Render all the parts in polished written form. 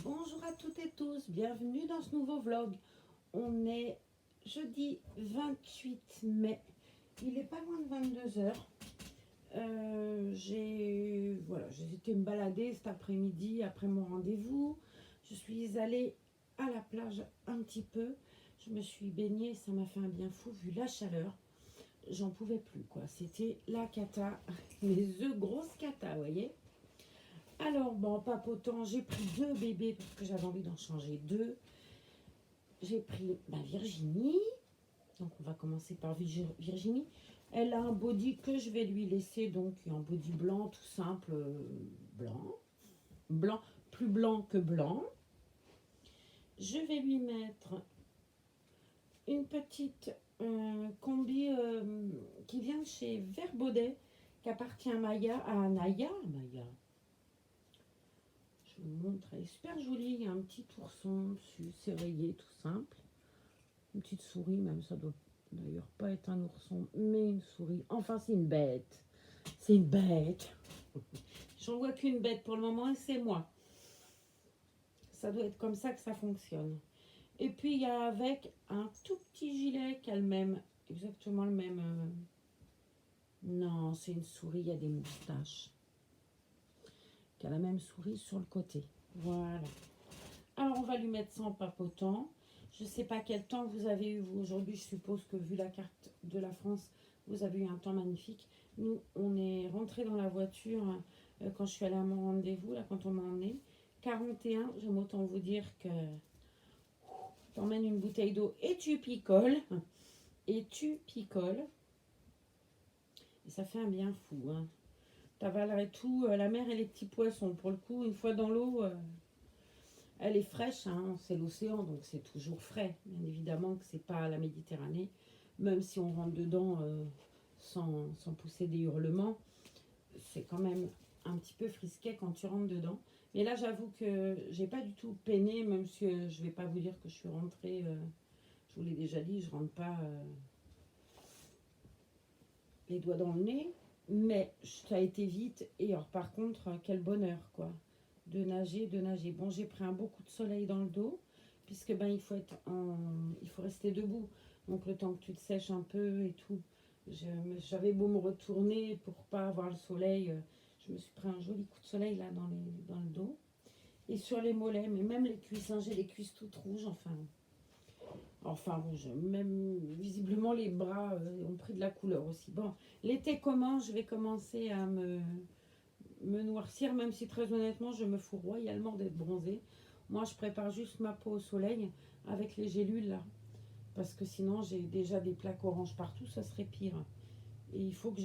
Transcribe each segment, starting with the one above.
Bonjour à toutes et tous, bienvenue dans ce nouveau vlog. On est jeudi 28 mai, il est pas loin de 22 heures. J'ai été me balader cet après-midi après mon rendez-vous. Je suis allée à la plage un petit peu. Je me suis baignée, ça m'a fait un bien fou vu la chaleur. J'en pouvais plus quoi, c'était la cata, les œufs grosses cata, vous voyez. Alors, bon, en papotant, j'ai pris deux bébés parce que j'avais envie d'en changer deux. J'ai pris Virginie. Donc, on va commencer par Virginie. Elle a un body que je vais lui laisser, donc un body blanc, tout simple, blanc. Blanc, plus blanc que blanc. Je vais lui mettre une petite combi qui vient de chez Verbaudet, qui appartient à Naya. Je vous montre, elle est super jolie. Il y a un petit ourson dessus, c'est rayé, tout simple. Une petite souris, même ça doit d'ailleurs pas être un ourson, mais une souris. Enfin, c'est une bête. C'est une bête. J'en vois qu'une bête pour le moment et c'est moi. Ça doit être comme ça que ça fonctionne. Et puis, il y a avec un tout petit gilet qui a le même, exactement le même. Non, c'est une souris, il y a des moustaches. Qui a la même souris sur le côté. Voilà. Alors, on va lui mettre ça en papotant. Je ne sais pas quel temps vous avez eu, vous, aujourd'hui. Je suppose que, vu la carte de la France, vous avez eu un temps magnifique. Nous, on est rentré dans la voiture quand je suis allée à mon rendez-vous, là, quand on m'a emmené. 41, j'aime autant vous dire que t'emmènes une bouteille d'eau et tu picoles. Et tu picoles. Et ça fait un bien fou. Hein. T'avalerais tout, la mer et les petits poissons. Pour le coup, une fois dans l'eau... elle est fraîche, hein, c'est l'océan, donc c'est toujours frais. Bien évidemment que c'est pas la Méditerranée, même si on rentre dedans sans pousser des hurlements, c'est quand même un petit peu frisquet quand tu rentres dedans. Mais là, j'avoue que j'ai pas du tout peiné, même si je vais pas vous dire que je suis rentrée. Je vous l'ai déjà dit, je rentre pas les doigts dans le nez, mais ça a été vite. Et alors, par contre, quel bonheur, quoi. De nager, de nager. Bon, j'ai pris un beau coup de soleil dans le dos, puisque il faut rester debout. Donc le temps que tu te sèches un peu et tout. J'avais beau me retourner pour pas avoir le soleil. Je me suis pris un joli coup de soleil là dans le dos. Et sur les mollets, mais même les cuisses, hein, j'ai les cuisses toutes rouges, enfin rouge. Même visiblement les bras ont pris de la couleur aussi. Bon, l'été commence, je vais commencer à me noircir, même si très honnêtement, je me fous royalement d'être bronzée. Moi, je prépare juste ma peau au soleil avec les gélules là. Parce que sinon, j'ai déjà des plaques oranges partout, ça serait pire. Et il faut que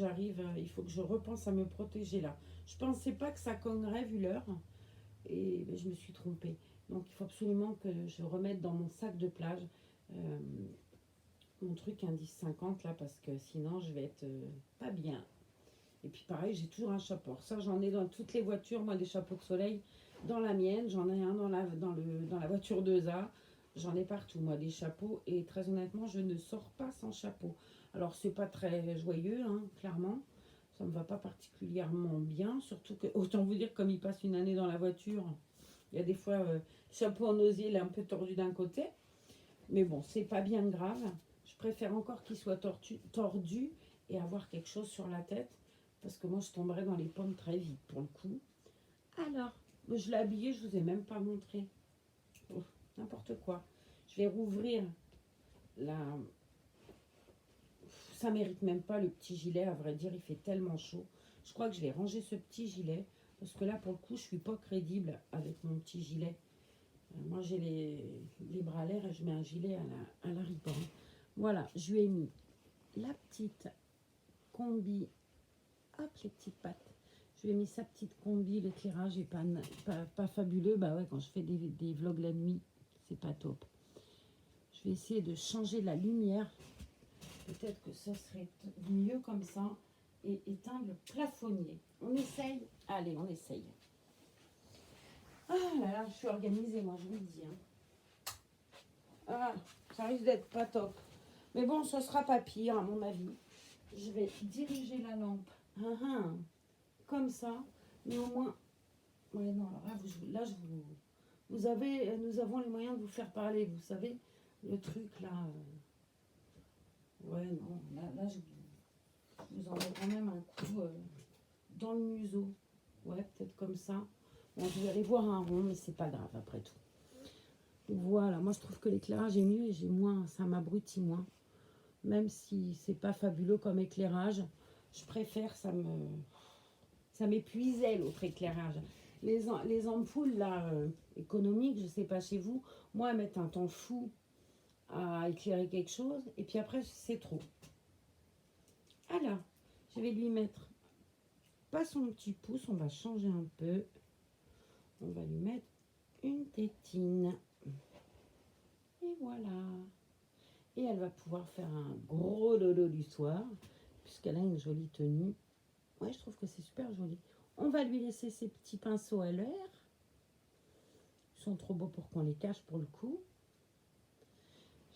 il faut que je repense à me protéger là. Je pensais pas que ça cognerait vu l'heure. Et ben, je me suis trompée. Donc, il faut absolument que je remette dans mon sac de plage euh, mon truc indice 50 là, parce que sinon, je vais être pas bien. Et puis pareil, j'ai toujours un chapeau. Alors ça, j'en ai dans toutes les voitures, moi, des chapeaux de soleil. Dans la mienne, j'en ai un dans la voiture de ZA. J'en ai partout, moi, des chapeaux. Et très honnêtement, je ne sors pas sans chapeau. Alors, c'est pas très joyeux, hein, clairement. Ça me va pas particulièrement bien. Surtout que, autant vous dire, comme il passe une année dans la voiture, il y a des fois, le chapeau en osier, il est un peu tordu d'un côté. Mais bon, c'est pas bien grave. Je préfère encore qu'il soit tordu et avoir quelque chose sur la tête. Parce que moi, je tomberais dans les pommes très vite, pour le coup. Alors, je l'ai habillé, je vous ai même pas montré. Oh, n'importe quoi. Je vais rouvrir la... Ça mérite même pas le petit gilet, à vrai dire, il fait tellement chaud. Je crois que je vais ranger ce petit gilet. Parce que là, pour le coup, je suis pas crédible avec mon petit gilet. Moi, j'ai les bras à l'air et je mets un gilet à la ribande. Voilà, je lui ai mis la petite combi. Hop, les petites pattes. Je lui ai mis sa petite combi, l'éclairage est pas fabuleux. Bah ouais, quand je fais des vlogs la nuit, c'est pas top. Je vais essayer de changer la lumière. Peut-être que ça serait mieux comme ça. Et éteindre le plafonnier. On essaye. Allez, on essaye. Ah là là, je suis organisée, moi, je vous le dis. Hein. Ah, ça risque d'être pas top. Mais bon, ça sera pas pire, à mon avis. Je vais diriger la lampe. Comme ça. Mais au moins... Ouais, non, alors là, Nous avons les moyens de vous faire parler, vous savez, le truc là. Ouais, non, là je vous en mets quand même un coup dans le museau. Ouais, peut-être comme ça. Bon, je vais aller voir un rond, mais c'est pas grave après tout. Voilà, moi je trouve que l'éclairage est mieux et j'ai moins, ça m'abrutit moins. Même si c'est pas fabuleux comme éclairage, je préfère, ça m'épuisait l'autre éclairage. Les ampoules là, économiques, je sais pas chez vous, moi elles mettent un temps fou à éclairer quelque chose et puis après c'est trop. Alors, je vais lui mettre pas son petit pouce, on va changer un peu. On va lui mettre une tétine. Et voilà. Et elle va pouvoir faire un gros dodo du soir, puisqu'elle a une jolie tenue. Ouais, je trouve que c'est super joli. On va lui laisser ses petits pinceaux à l'air. Ils sont trop beaux pour qu'on les cache pour le coup.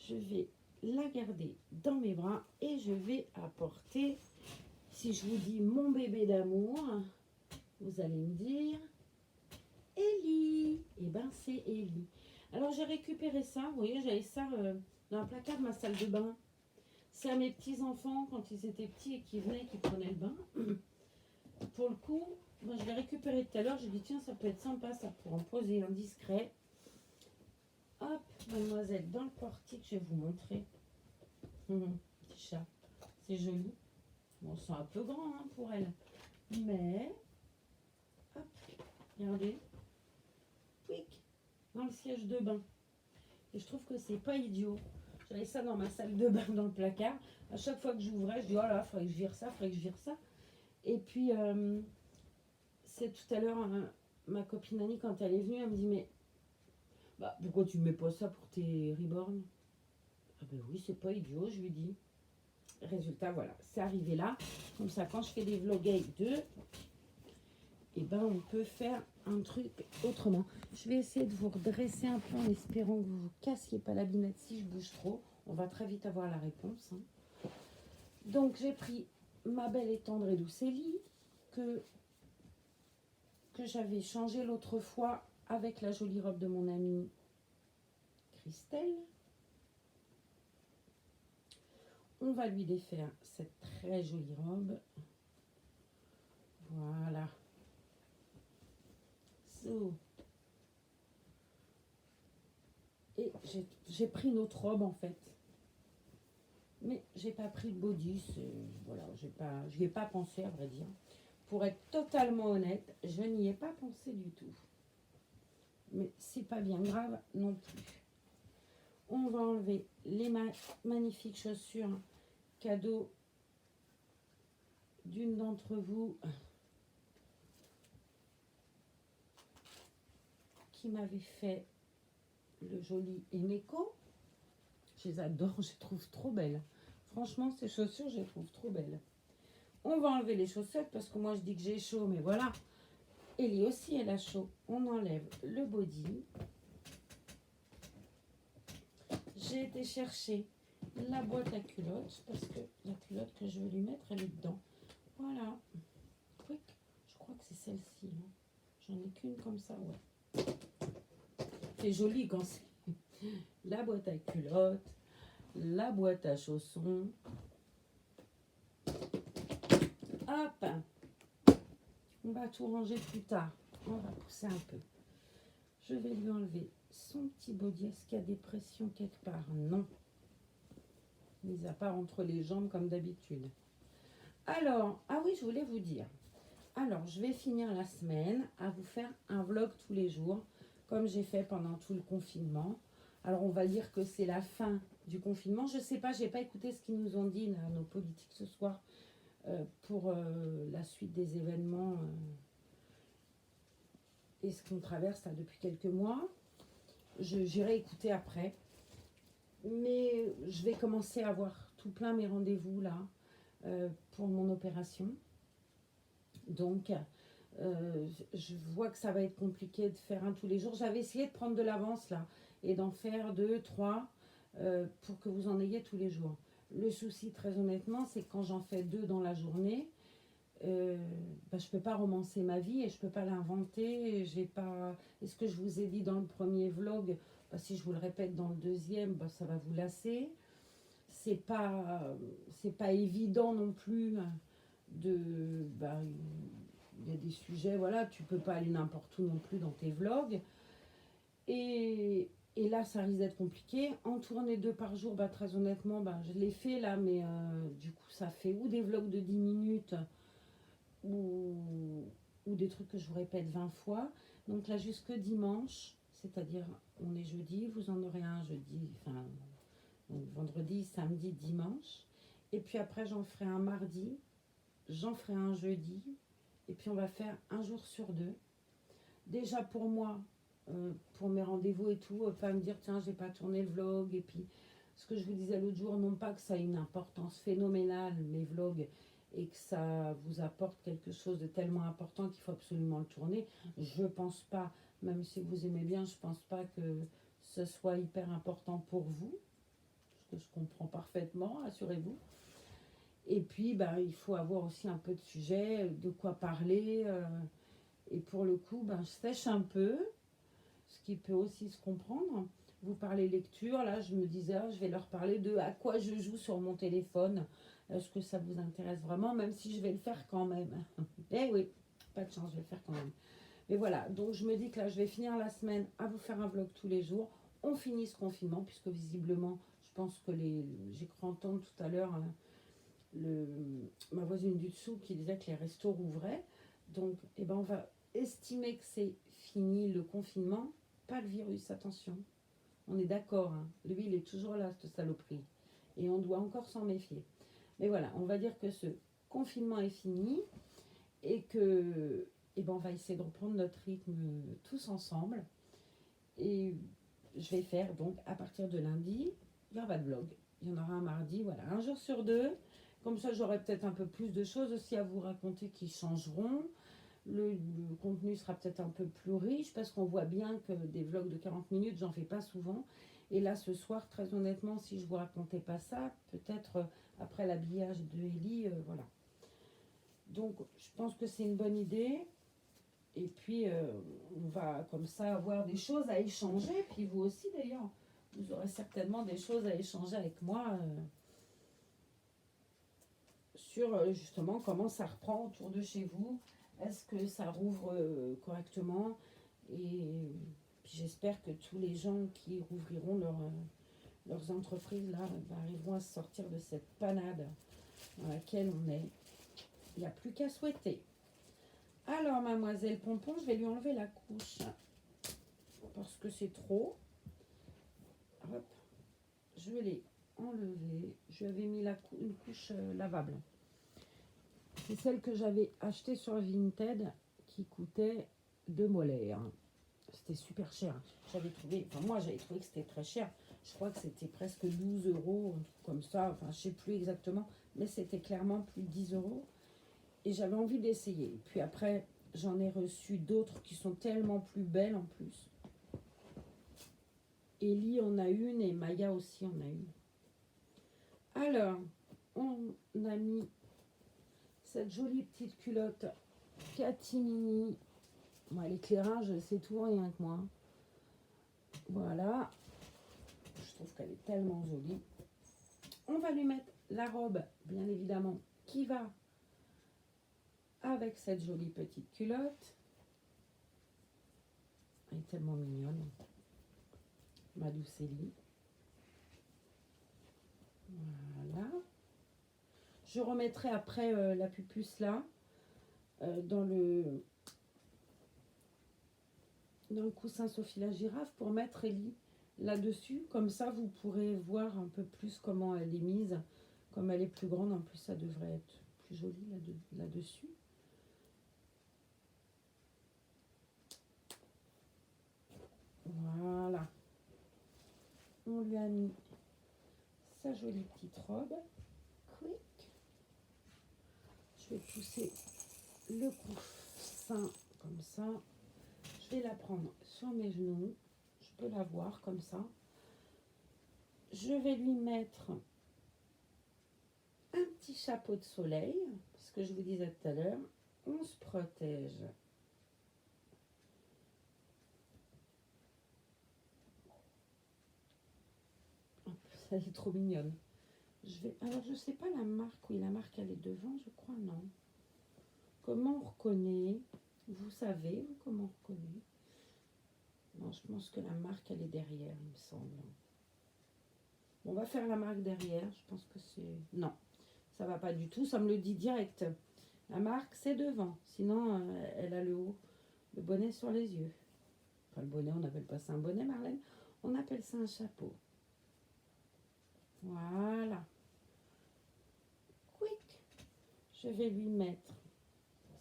Je vais la garder dans mes bras et je vais apporter, si je vous dis mon bébé d'amour, vous allez me dire Ellie. Et ben c'est Ellie. Alors j'ai récupéré ça, vous voyez, j'avais ça dans un placard de ma salle de bain. C'est à mes petits-enfants quand ils étaient petits et qui venaient, qui prenaient le bain. Pour le coup, moi, je l'ai récupéré tout à l'heure, j'ai dit tiens ça peut être sympa ça pour en poser un discret. Hop, mademoiselle, dans le portique, je vais vous montrer. Petit chat, c'est joli. Bon, c'est un peu grand hein, pour elle. Mais, hop, regardez. Quick, dans le siège de bain. Et je trouve que c'est pas idiot. J'avais ça dans ma salle de bain, dans le placard. À chaque fois que j'ouvrais, je dis oh là, faudrait que je vire ça, faudrait que je vire ça. Et puis, c'est tout à l'heure, ma copine Annie, quand elle est venue, elle me dit mais bah, pourquoi tu mets pas ça pour tes reborn? Ah ben oui, c'est pas idiot, je lui dis. Résultat, voilà, c'est arrivé là. Comme ça, quand je fais des vlogs avec deux, et ben on peut faire un truc autrement. Je vais essayer de vous redresser un peu en espérant que vous ne vous cassiez pas la binette si je bouge trop. On va très vite avoir la réponse. Hein. Donc j'ai pris ma belle et tendre et douce Ellie que j'avais changée l'autre fois avec la jolie robe de mon amie Christelle. On va lui défaire cette très jolie robe. Voilà. So. Et j'ai pris une autre robe en fait. Mais j'ai pas pris le body. Voilà, j'y ai pas pensé à vrai dire. Pour être totalement honnête, je n'y ai pas pensé du tout. Mais c'est pas bien grave non plus. On va enlever les magnifiques chaussures cadeau d'une d'entre vous qui m'avait fait le joli Emeko. Je les adore, je les trouve trop belles. Franchement, ces chaussures, je les trouve trop belles. On va enlever les chaussettes parce que moi, je dis que j'ai chaud, mais voilà. Ellie aussi, elle a chaud. On enlève le body. J'ai été chercher la boîte à culottes parce que la culotte que je veux lui mettre, elle est dedans. Voilà. Quick. Je crois que c'est celle-ci. Hein. J'en ai qu'une comme ça, ouais. C'est joli quand c'est la boîte à culottes, la boîte à chaussons. Hop. On va tout ranger plus tard. On va pousser un peu. Je vais lui enlever son petit body. Est-ce qu'il y a des pressions quelque part? Non. Mis à part entre les jambes comme d'habitude. Alors, ah oui, je voulais vous dire. Alors, je vais finir la semaine à vous faire un vlog tous les jours, comme j'ai fait pendant tout le confinement. Alors, on va dire que c'est la fin du confinement. Je ne sais pas, je n'ai pas écouté ce qu'ils nous ont dit, là, nos politiques ce soir, pour la suite des événements et ce qu'on traverse là, depuis quelques mois. J'irai écouter après. Mais je vais commencer à avoir tout plein mes rendez-vous là pour mon opération. Donc, je vois que ça va être compliqué de faire un tous les jours. J'avais essayé de prendre de l'avance là et d'en faire 2, 3 pour que vous en ayez tous les jours. Le souci, très honnêtement, c'est que quand j'en fais 2 dans la journée, je peux pas romancer ma vie et je peux pas l'inventer. J'ai pas. Et ce que je vous ai dit dans le premier vlog, si je vous le répète dans le deuxième, ça va vous lasser. C'est pas évident non plus de. Il y a des sujets, voilà, tu peux pas aller n'importe où non plus dans tes vlogs. Et là, ça risque d'être compliqué. En tourner 2 par jour, très honnêtement, je l'ai fait là, mais du coup, ça fait ou des vlogs de 10 minutes ou, ou des trucs que je vous répète 20 fois. Donc là, jusque dimanche, c'est-à-dire on est jeudi, vous en aurez un jeudi, enfin, donc vendredi, samedi, dimanche. Et puis après, j'en ferai un mardi, j'en ferai un jeudi, et puis on va faire un jour sur 2. Déjà pour moi, pour mes rendez-vous et tout, pas me dire tiens j'ai pas tourné le vlog et puis ce que je vous disais l'autre jour, non pas que ça ait une importance phénoménale mes vlogs et que ça vous apporte quelque chose de tellement important qu'il faut absolument le tourner, je pense pas, même si vous aimez bien, je pense pas que ce soit hyper important pour vous, ce que je comprends parfaitement, assurez-vous. Et puis il faut avoir aussi un peu de sujet, de quoi parler, et pour le coup je sèche un peu, ce qui peut aussi se comprendre. Vous parlez lecture, là je me disais je vais leur parler de à quoi je joue sur mon téléphone. Est-ce que ça vous intéresse vraiment, même si je vais le faire quand même. Eh oui, pas de chance, je vais le faire quand même. Mais voilà, donc je me dis que là je vais finir la semaine à vous faire un vlog tous les jours. On finit ce confinement, puisque visiblement, je pense que j'ai cru entendre tout à l'heure ma voisine du dessous qui disait que les restos rouvraient. Donc on va estimer que c'est fini le confinement, pas le virus, attention. On est d'accord, hein. Lui, il est toujours là, cette saloperie. Et on doit encore s'en méfier. Mais voilà, on va dire que ce confinement est fini et que on va essayer de reprendre notre rythme tous ensemble. Et je vais faire donc à partir de lundi, il y aura de vlog. Il y en aura un mardi, voilà, un jour sur 2. Comme ça, j'aurai peut-être un peu plus de choses aussi à vous raconter qui changeront. Le contenu sera peut-être un peu plus riche parce qu'on voit bien que des vlogs de 40 minutes, j'en fais pas souvent. Et là, ce soir, très honnêtement, si je vous racontais pas ça, peut-être après l'habillage de Ellie, voilà. Donc, je pense que c'est une bonne idée. Et puis, on va comme ça avoir des choses à échanger. Puis vous aussi, d'ailleurs, vous aurez certainement des choses à échanger avec moi sur justement comment ça reprend autour de chez vous. Est-ce que ça rouvre correctement? Et puis j'espère que tous les gens qui rouvriront leurs entreprises là arriveront à sortir de cette panade dans laquelle on est. Il n'y a plus qu'à souhaiter. Alors, mademoiselle Pompon, je vais lui enlever la couche parce que c'est trop. Hop, je vais les enlever. Je lui avais mis une couche lavable. C'est celle que j'avais achetée sur Vinted qui coûtait 2 molaires. C'était super cher. Moi j'avais trouvé que c'était très cher. Je crois que c'était presque 12 euros, un truc comme ça. Enfin, je sais plus exactement, mais c'était clairement plus de 10 euros. Et j'avais envie d'essayer. Puis après, j'en ai reçu d'autres qui sont tellement plus belles en plus. Ellie en a une et Maya aussi en a une. Alors, on a mis cette jolie petite culotte Catimini. Bon, l'éclairage, c'est tout rien que moi. Voilà. Je trouve qu'elle est tellement jolie. On va lui mettre la robe, bien évidemment, qui va avec cette jolie petite culotte. Elle est tellement mignonne. Ma douce Ellie. Voilà. Je remettrai après la pupusse là, dans le coussin Sophie la girafe pour mettre Ellie là-dessus. Comme ça, vous pourrez voir un peu plus comment elle est mise. Comme elle est plus grande, en plus, ça devrait être plus joli là-dessus. Voilà. On lui a mis sa jolie petite robe. Quick. Je vais pousser le coussin comme ça. Je vais la prendre sur mes genoux. Je peux la voir comme ça. Je vais lui mettre un petit chapeau de soleil, parce ce que je vous disais tout à l'heure, on se protège. Hop, ça est trop mignonne. Alors, je sais pas la marque. Oui, la marque, elle est devant, je crois, non. Comment on reconnaît? Vous savez, comment on reconnaît? Non, je pense que la marque, elle est derrière, il me semble. On va faire la marque derrière. Je pense que c'est... Non, ça va pas du tout. Ça me le dit direct. La marque, c'est devant. Sinon, elle a le haut, le bonnet sur les yeux. Enfin, le bonnet, on n'appelle pas ça un bonnet, Marlène. On appelle ça un chapeau. Voilà. Quick. Je vais lui mettre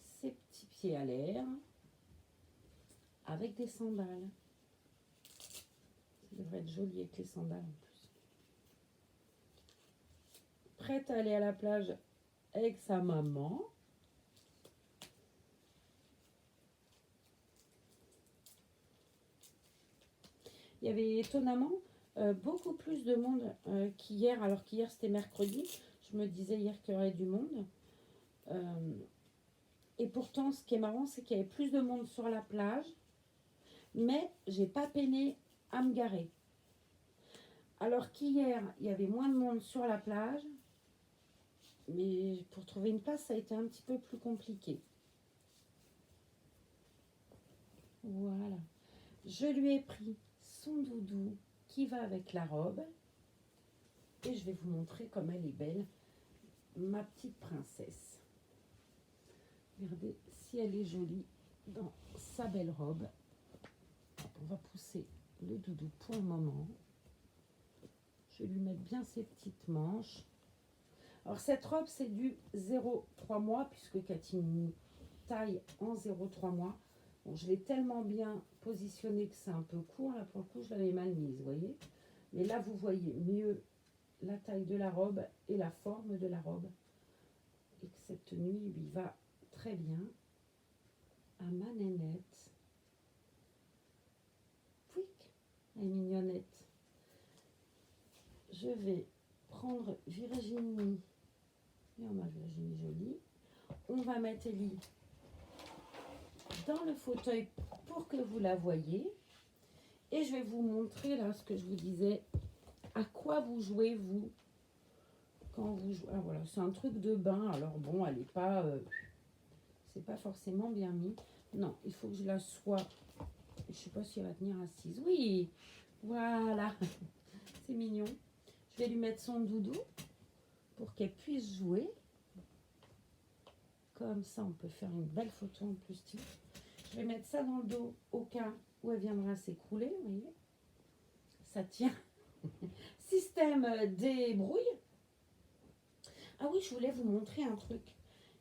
ses petits pieds à l'air avec des sandales. Ça devrait être joli avec les sandales en plus. Prête à aller à la plage avec sa maman. Il y avait étonnamment beaucoup plus de monde qu'hier, alors qu'hier c'était mercredi. Je me disais hier qu'il y aurait du monde. Et pourtant, ce qui est marrant, c'est qu'il y avait plus de monde sur la plage, mais j'ai pas peiné à me garer. Alors qu'hier, il y avait moins de monde sur la plage, mais pour trouver une place, ça a été un petit peu plus compliqué. Voilà. Je lui ai pris son doudou qui va avec la robe. Et je vais vous montrer comme elle est belle, ma petite princesse. Regardez si elle est jolie dans sa belle robe. On va pousser le doudou pour le moment. Je vais lui mettre bien ses petites manches. Alors cette robe, c'est du 0,3 mois, puisque Cathy taille en 0,3 mois. Bon, je l'ai tellement bien positionnée que c'est un peu court. Là, pour le coup, je l'avais mal mise, vous voyez. Mais là, vous voyez mieux la taille de la robe et la forme de la robe. Et que cette tenue lui va très bien à ma nénette. Pouic, elle est mignonnette. Je vais prendre Virginie. Et on a Virginie jolie. On va mettre Ellie dans le fauteuil pour que vous la voyez. Et je vais vous montrer là ce que je vous disais. À quoi vous jouez vous quand vous jouez? Ah voilà, c'est un truc de bain. Alors bon, elle n'est pas... c'est pas forcément bien mis. Non, il faut que je la sois... Je sais pas si elle va tenir assise. Oui, voilà. C'est mignon. Je vais lui mettre son doudou pour qu'elle puisse jouer. Comme ça, on peut faire une belle photo en plus. Je vais mettre ça dans le dos au cas où elle viendra s'écrouler. Vous voyez, ça tient. Système débrouille. Ah oui, je voulais vous montrer un truc.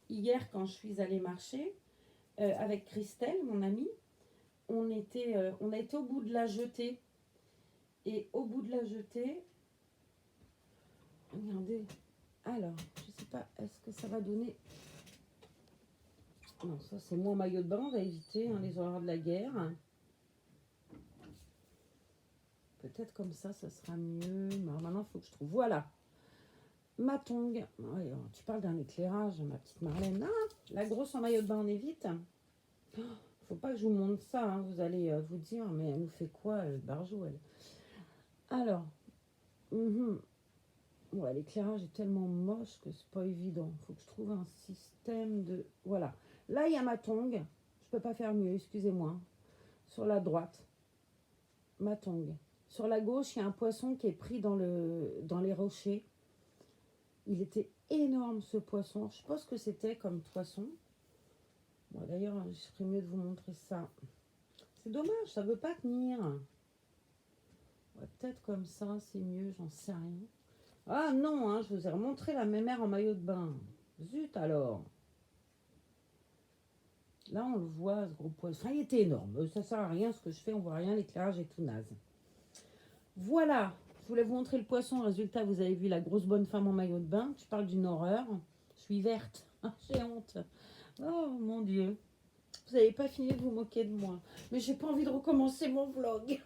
Hier, quand je suis allée marcher avec Christelle, mon amie, on a été au bout de la jetée. Et au bout de la jetée, regardez. Alors, je sais pas, est-ce que ça va donner... Non, ça c'est moi en maillot de bain, on va éviter les horreurs de la guerre. Peut-être comme ça sera mieux. Non, maintenant, il faut que je trouve. Voilà. Ma tongue. Ouais, tu parles d'un éclairage, ma petite Marlène. Ah, la grosse en maillot de bain, on évite. Faut pas que je vous montre ça. Hein. Vous allez vous dire, mais elle nous fait quoi, Barjou, elle. Alors. Ouais, l'éclairage est tellement moche que c'est pas évident. Il faut que je trouve un système de... Voilà. Là, il y a ma tongue. Je peux pas faire mieux, excusez-moi. Sur la droite, ma tongue. Sur la gauche, il y a un poisson qui est pris dans les rochers. Il était énorme, ce poisson. Je sais pas ce que c'était comme poisson. Bon, d'ailleurs, je serais mieux de vous montrer ça. C'est dommage, ça veut pas tenir. Ouais, peut-être comme ça, c'est mieux, j'en sais rien. Ah non, hein, je vous ai remontré la mémère en maillot de bain. Zut alors. Là, on le voit, ce gros poisson. Enfin, il était énorme. Ça sert à rien ce que je fais, on voit rien, l'éclairage est tout naze. Voilà, je voulais vous montrer le poisson. Résultat, vous avez vu la grosse bonne femme en maillot de bain. Je parle d'une horreur. Je suis verte. J'ai honte. Oh mon Dieu. Vous n'avez pas fini de vous moquer de moi. Mais j'ai pas envie de recommencer mon vlog.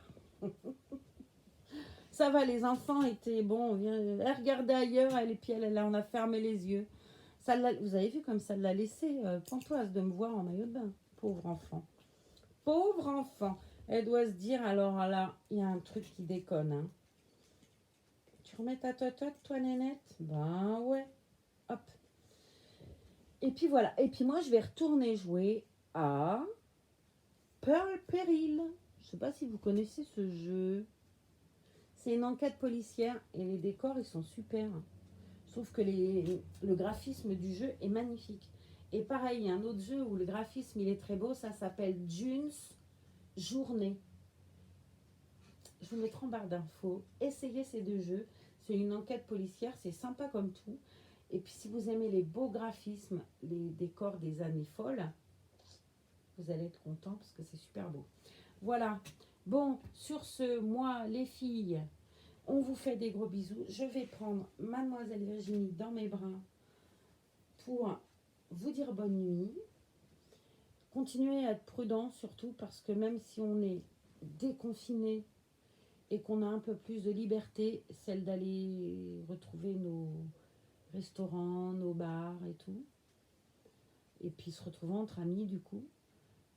Ça va, les enfants étaient bon. Elle regardait ailleurs, elle, et puis elle, on a fermé les yeux. Vous avez vu comme ça l'a laissé pantoise de me voir en maillot de bain. Pauvre enfant. Pauvre enfant. Elle doit se dire, alors là, il y a un truc qui déconne. Hein. Tu remets ta totote, toi, Nénette? Ben ouais. Hop. Et puis voilà. Et puis moi, je vais retourner jouer à Pearl Peril. Je sais pas si vous connaissez ce jeu. C'est une enquête policière et les décors, ils sont super. Je trouve que le graphisme du jeu est magnifique. Et pareil, il y a un autre jeu où le graphisme, il est très beau. Ça s'appelle June's Journée. Je vous mettrai en barre d'infos. Essayez ces deux jeux. C'est une enquête policière. C'est sympa comme tout. Et puis, si vous aimez les beaux graphismes, les décors des années folles, vous allez être content parce que c'est super beau. Voilà. Bon, sur ce, moi, les filles, on vous fait des gros bisous. Je vais prendre Mademoiselle Virginie dans mes bras pour vous dire bonne nuit. Continuez à être prudent surtout parce que même si on est déconfiné et qu'on a un peu plus de liberté, celle d'aller retrouver nos restaurants, nos bars et tout, et puis se retrouver entre amis du coup,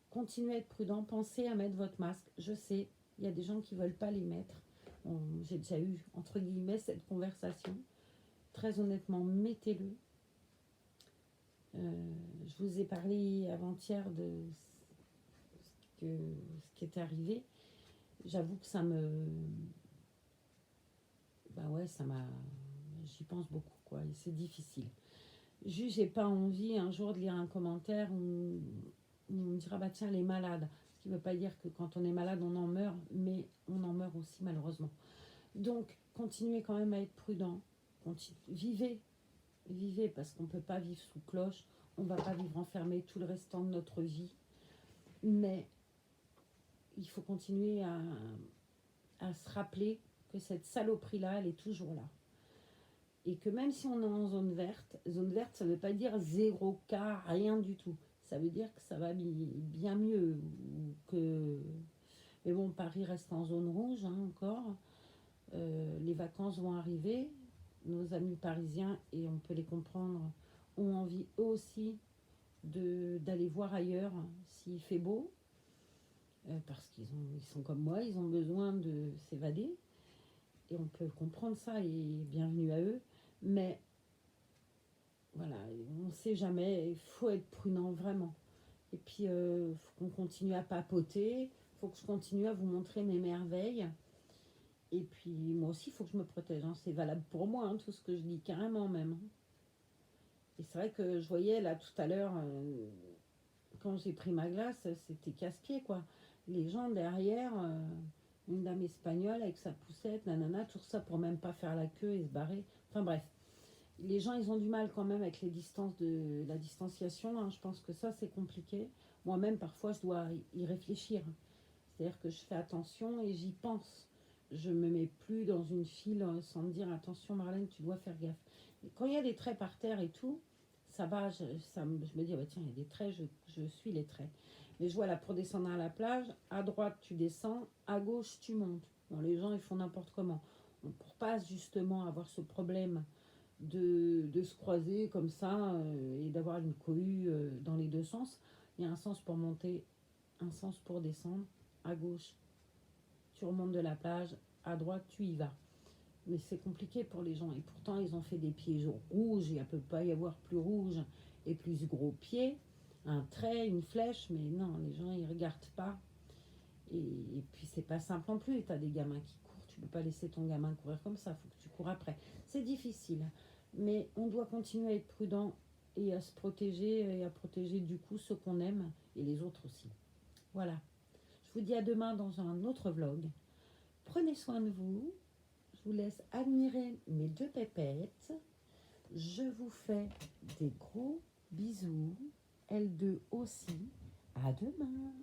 continuez à être prudent, pensez à mettre votre masque. Je sais, il y a des gens qui ne veulent pas les mettre. Bon, j'ai déjà eu, entre guillemets, cette conversation. Très honnêtement, mettez-le. Je vous ai parlé avant-hier de ce qui était arrivé. J'avoue que ça me... Bah ouais, ça m'a... J'y pense beaucoup, quoi. Et c'est difficile. Juste, j'ai pas envie un jour de lire un commentaire où on me dira, bah tiens, elle est malade. Ce qui ne veut pas dire que quand on est malade, on en meurt, mais on en meurt aussi, malheureusement. Donc, continuez quand même à être prudent. Vivez, vivez, parce qu'on ne peut pas vivre sous cloche. On ne va pas vivre enfermé tout le restant de notre vie. Mais il faut continuer à se rappeler que cette saloperie-là, elle est toujours là. Et que même si on est en zone verte, ça ne veut pas dire 0 cas, rien du tout. Ça veut dire que ça va bien mieux. Que... Mais bon, Paris reste en zone rouge hein, encore. Les vacances vont arriver. Nos amis parisiens, et on peut les comprendre, ont envie eux aussi d'aller voir ailleurs s'il fait beau. Parce qu'ils sont comme moi, ils ont besoin de s'évader. Et on peut comprendre ça et bienvenue à eux. Mais voilà, on ne sait jamais, il faut être prudent vraiment. Et puis, il faut qu'on continue à papoter, il faut que je continue à vous montrer mes merveilles. Et puis, moi aussi, il faut que je me protège. Hein. C'est valable pour moi, hein, tout ce que je dis, carrément même. Et c'est vrai que je voyais là tout à l'heure, quand j'ai pris ma glace, c'était casse-pied, quoi. Les gens derrière, une dame espagnole avec sa poussette, nanana, tout ça pour même pas faire la queue et se barrer. Enfin bref. Les gens, ils ont du mal quand même avec les distances la distanciation. Hein. Je pense que ça, c'est compliqué. Moi-même, parfois, je dois y réfléchir. C'est-à-dire que je fais attention et j'y pense. Je me mets plus dans une file sans me dire attention, Marlène, tu dois faire gaffe. Et quand il y a des traits par terre et tout, ça va. Je me dis, ah bah tiens, il y a des traits, je suis les traits. Mais je vois là, pour descendre à la plage, à droite, tu descends, à gauche, tu montes. Bon, les gens, ils font n'importe comment. Pour pas justement avoir ce problème de se croiser comme ça et d'avoir une cohue dans les deux sens. Il y a un sens pour monter, un sens pour descendre. À gauche, tu remontes de la plage. À droite, tu y vas. Mais c'est compliqué pour les gens. Et pourtant, ils ont fait des pieds rouges. Il ne peut pas y avoir plus rouge et plus gros pieds. Un trait, une flèche. Mais non, les gens, ils ne regardent pas. Et puis, c'est pas simple non plus. Tu as des gamins qui courent. Tu ne peux pas laisser ton gamin courir comme ça. Il faut que tu cours après. C'est difficile. Mais on doit continuer à être prudent et à se protéger et à protéger du coup ceux qu'on aime et les autres aussi. Voilà. Je vous dis à demain dans un autre vlog. Prenez soin de vous. Je vous laisse admirer mes deux pépettes. Je vous fais des gros bisous. L2 aussi. À demain.